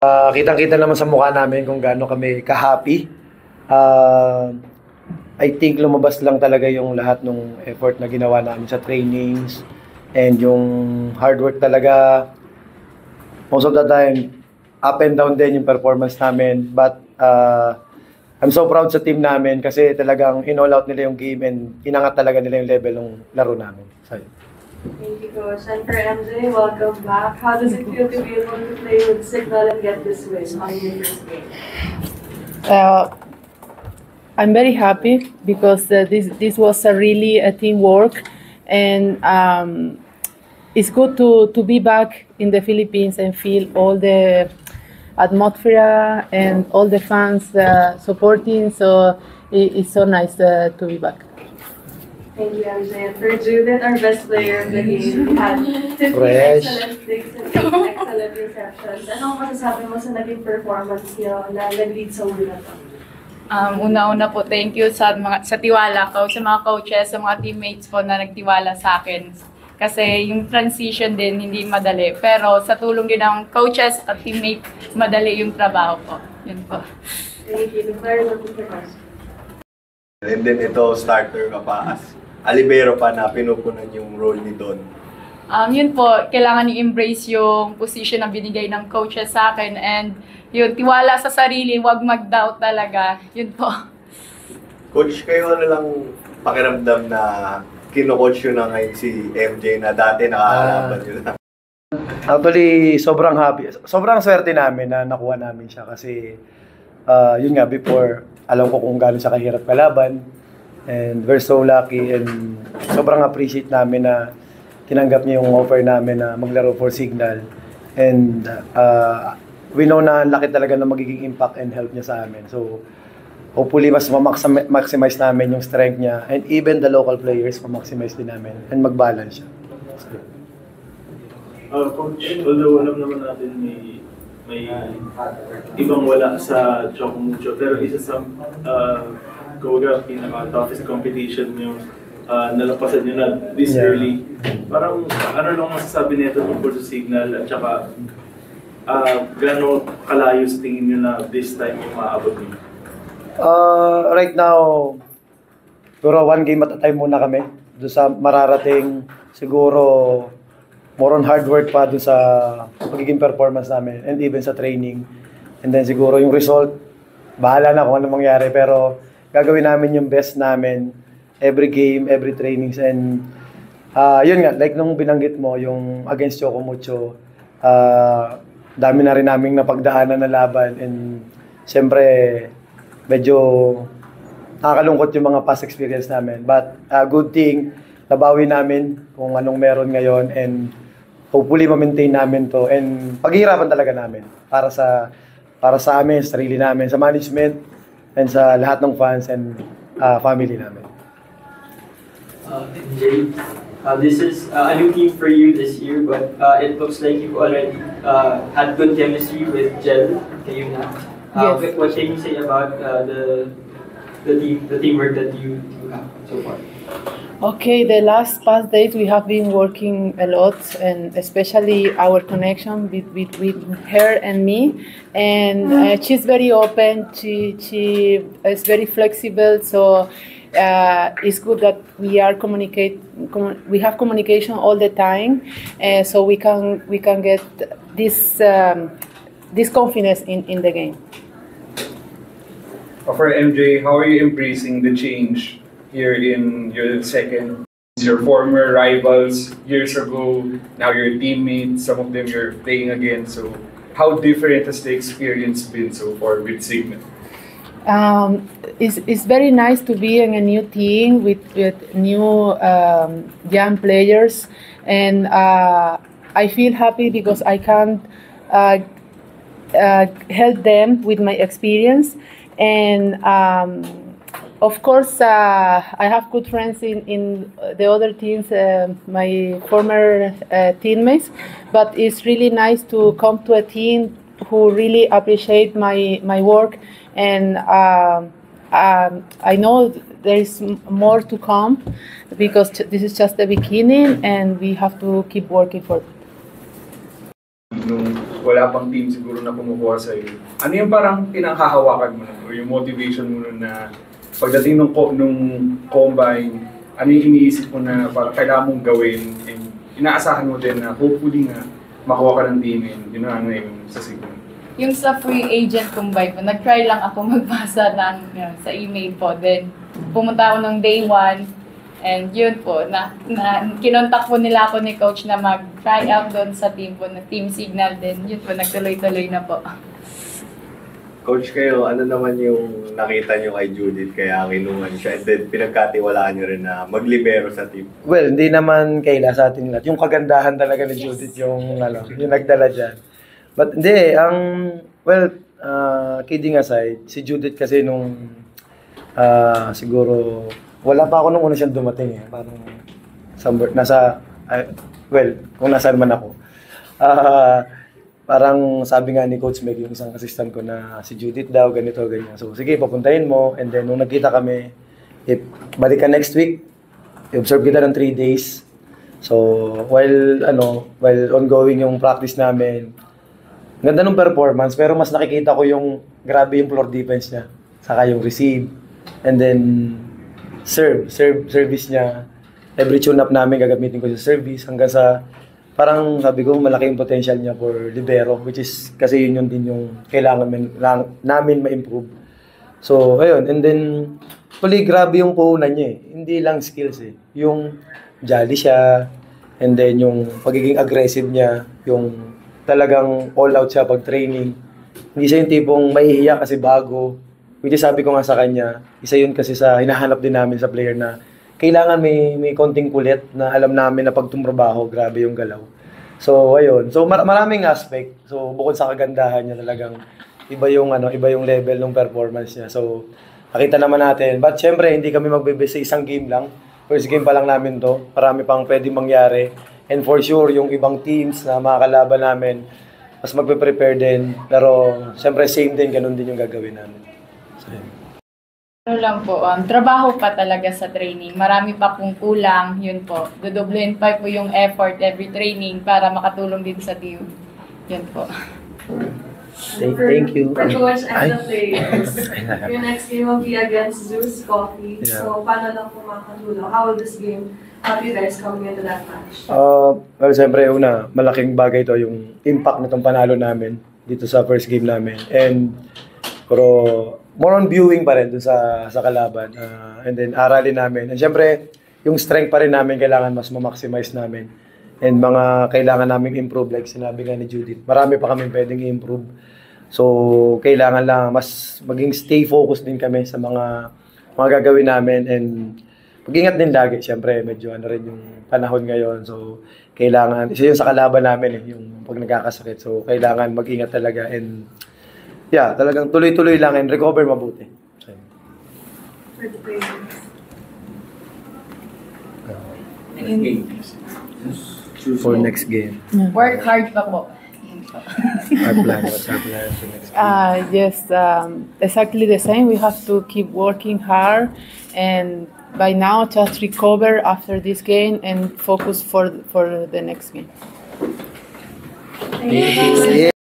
Kitang-kita naman sa mukha namin kung gaano kami ka-happy. I think lumabas lang talaga yung lahat ng effort na ginawa namin sa trainings and yung hard work talaga. Most of the time, up and down din yung performance namin. But I'm so proud sa team namin kasi talagang in-all out nila yung game and inangat talaga nila yung level ng laro namin. So, thank you, Coach. And for MJ, welcome back. How does it feel to be able to play with Signal and get this win on your first game? I'm very happy because this was really a teamwork, and it's good to be back in the Philippines and feel all the atmosphere and all the fans supporting. So it's so nice to be back. Thank you, MJ. And for Judith, our best player of the game, we had 15 Fresh. excellent digs and 8 excellent receptions. Ano ang masasabi mo sa naging performance niyo na nag-lead sa ulo na to? Una-una po, thank you sa tiwala ko, sa mga coaches, sa mga teammates po na nagtiwala sa akin. Kasi yung transition din, hindi madali. Pero sa tulong din ng coaches at teammates, madali yung trabaho ko. Yun po. Thank you. Declare the question. And then ito, starter ka pa as alibero pa na pinupunan yung role ni Don. Yun po, kailangan i-embrace yung position na binigay ng coaches sa akin. And yun, tiwala sa sarili, wag mag-doubt talaga. Yun po. Coach, kayo ano lang pakiramdam na kino-coach yun na ngayon si MJ na dati nakakalaban yun na? Actually, sobrang happy. Sobrang swerte namin na nakuha namin siya kasi yun nga, before, alam ko kung gaano siya kahirap kalaban. And we're so lucky and sobrang appreciate namin na tinanggap niya yung offer namin na maglaro for Signal. And we know na laki talaga na magiging impact and help niya sa amin. So, hopefully, mas maximize namin yung strength niya. And even the local players, ma-maximize din namin. And mag-balance siya. Coach, although alam naman natin may ibang wala sa Chocomucho, pero isa sa pinaka-toughest competition nyo, nalampasan nyo na this early. Parang ano lang masasabi nito tungkol sa Signal at saka gano'n kalayo sa tingin nyo na this time yung maabot nyo? Right now, siguro one game at a time muna kami. Doon sa mararating, siguro more on hard work pa doon sa magiging performance namin and even sa training. And then siguro yung result, bahala na kung ano mangyari. Pero gagawin namin yung best namin every game, every trainings. And yun nga, like nung binanggit mo, yung against Chocomucho, dami na rin naming napagdaanan na laban. And siyempre, medyo nakakalungkot yung mga past experience namin. But good thing, nabawi namin kung anong meron ngayon and hopefully ma-maintain namin to and paghihirapan talaga namin para sa amin, sa sarili namin, sa management and sa lahat ng fans and family namin. Jay, this is a new team for you this year, but it looks like you've already had good chemistry with Jel. Kayo na. Yes. What can you say about the teamwork that you have so far? Okay, the last past days we have been working a lot, and especially our connection with her and me. And she's very open. She is very flexible. So it's good that we are we have communication all the time, so we can get this confidence in the game. For MJ, how are you embracing the change here in your second? Your former rivals years ago, now your teammates, some of them you're playing again. So how different has the experience been so far with Signal? It's very nice to be in a new team with new young players, and I feel happy because I can help them with my experience. And of course, I have good friends in the other teams, my former teammates, but it's really nice to come to a team who really appreciate my work. And I know there is more to come because this is just the beginning and we have to keep working for it. wala pang team siguro na kumukuha sa'yo. Ano yung parang pinanghahawakan mo nun, o yung motivation mo nun na pagdating nung combine, ano yung iniisip mo na parang kailangan mong gawin, and inaasahan mo din na hopefully nga makuha ka ng team, and yun na nga yung sa Signal. Yung sa free agent combine po, nag-try lang ako magbasa sa email po. Then, pumunta ako ng day 1. And yun po, kinontak po nila ako ni coach na mag-try out doon sa team po, na Team Signal din. Yun po, nagtuloy-tuloy na po. Coach, kayo, ano naman yung nakita nyo kay Judith kaya kinuhan siya? And then pinagkatiwalaan nyo rin na maglibero sa team? Well, hindi naman kaila sa ating lahat. Yung kagandahan talaga ni Judith yung nagdala dyan. But hindi, kidding aside, si Judith kasi nung siguro, wala pa ako nung una siyang dumating eh. Parang kung nasaan man ako. Parang sabi nga ni Coach Meg, yung isang assistant ko na si Judith daw, ganito, ganyan. So sige, papuntahin mo. And then nung nagkita kami, balik ka next week, i-observe kita ng 3 days. So while ongoing yung practice namin, ganda ng performance, pero mas nakikita ko yung grabe yung floor defense niya. Saka yung receive. And then service niya. Every tune-up namin gagamitin ko sa service hanggang sa parang sabi ko malaki yung potential niya for libero, which is kasi yun din yung kailangan namin ma-improve. So ayun, and then grabe yung puhunan niya eh. Hindi lang skills eh. Yung jolly siya, and then yung pagiging aggressive niya, yung talagang all out siya pag training. Hindi siya yung tipong mahihiya kasi bago. Which is sabi ko nga sa kanya, isa yun kasi sa hinahanap din namin sa player na kailangan may konting kulit na alam namin na pag tumrabaho, grabe yung galaw. So ayun. So maraming aspect. So bukod sa kagandahan niya talagang iba yung level ng performance niya. So nakita naman natin. But syempre hindi kami magbebase sa isang game lang. First game pa lang namin to. Marami pang pwedeng mangyari. And for sure yung ibang teams na makakalaban namin mas magpe-prepare din. Pero syempre same din, ganun din yung gagawin namin. Ano lang po, trabaho pa talaga sa training. Marami pa pong kulang, yun po. Dodoblein pa po yung effort every training para makatulong din sa team. Yun po. Thank you. For Coach and the players, your next game will be against Zeus Coffee. Yeah. So, paano lang po makatulong? How will this game help you guys coming into that match? Well, siyempre, malaking bagay to yung impact na itong panalo namin dito sa first game namin. Pero more on viewing pa rin dun sa kalaban. And then aralin namin. And syempre, yung strength pa rin namin kailangan mas ma-maximize namin. And mga kailangan namin improve, like sinabi nga ni Judith. Marami pa kami pwedeng i-improve. So, kailangan lang mas maging stay focused din kami sa mga gagawin namin. And pag-ingat din lagi. Syempre, medyo rin yung panahon ngayon. So, kailangan, isa yun sa kalaban namin yung pag nagkakasakit. So, kailangan mag-ingat talaga. And yeah, talagang tuloy-tuloy lang and recover mabuti. For the players. For next game. Work hard pa po. Our plan, what's our plan for next game? Yes, exactly the same. We have to keep working hard, and by now just recover after this game and focus for the next game. Thank you.